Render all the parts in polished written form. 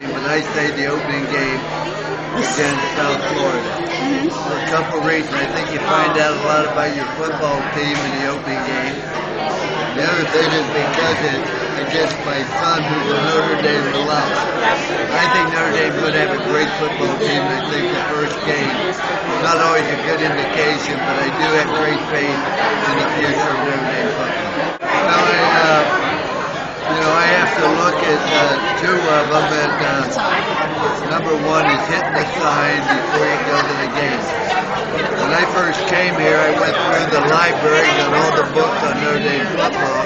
When I say the opening game against South Florida, for a couple of reasons. I think you find out a lot about your football team in the opening game. The other thing is because it's against my son, who's a Notre Dame alum. I think Notre Dame's going to have a great football team. I think the first game is not always a good indication, but I do have great faith in the future of Notre Dame football. Well, I have to look at two of them, and number one is hitting the sign before you go to the game. When I first came here, I went through the library and got all the books on Notre Dame football.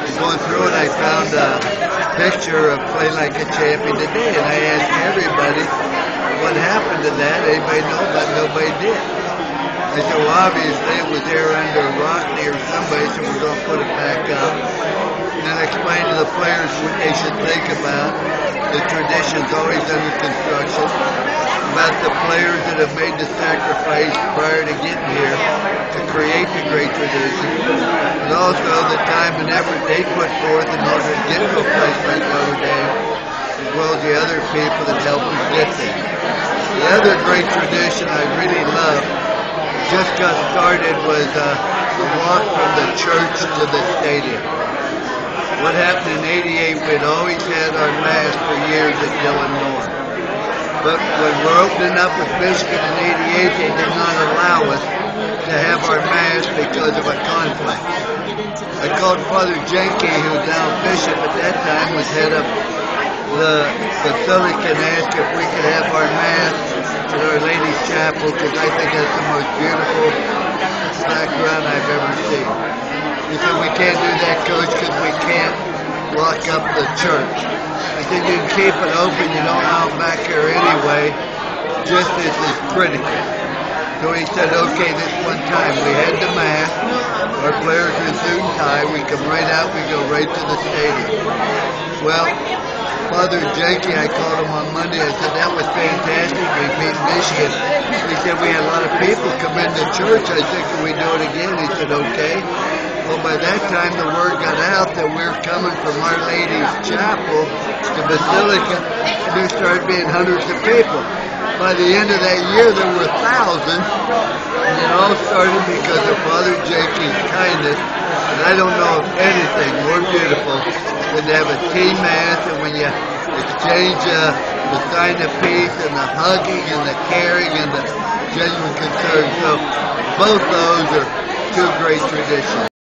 And going through it, I found a picture of Play Like a Champion Today, and I asked everybody what happened to that. Anybody know? But nobody did. I said, well, obviously it was there under Rockney or somebody, so we're going to put it back up. And then explain to the players what they should think about the traditions always under construction, about the players that have made the sacrifice prior to getting here to create the great tradition, and also the time and effort they put forth in order to get to a place like Notre Dame, as well as the other people that helped us get there. The other great tradition I really love just got started was the walk from the church to the stadium. What happened in '88, we'd always had our mass for years at Dillon North. But when we're opening up with Michigan in '88, they did not allow us to have our mass because of a conflict. I called Father Jenke, who was now bishop at that time, was head of the facility, and asked if we could have our mass at Our Lady's Chapel, because I think that's the most beautiful background I've ever seen. He said, we can't do that, Coach, because we can't lock up the church. I said, you can keep it open, you don't allow it back here anyway, just as is critical. So he said, okay, this one time we had the mass, our players in suit and tie, we come right out, we go right to the stadium. Well, Father Jenke, I called him on Monday, I said, that was fantastic, we beat Michigan. He said, we had a lot of people come into church, I said, can we do it again? He said, okay. Well, by that time, the word got out that we're coming from Our Lady's Chapel to Basilica, and there started being hundreds of people. By the end of that year, there were thousands, and it all started because of Father Jenke's kindness, and I don't know of anything more beautiful than to have a team mass, and when you exchange the sign of peace, and the hugging, and the caring, and the genuine concern. So both those are two great traditions.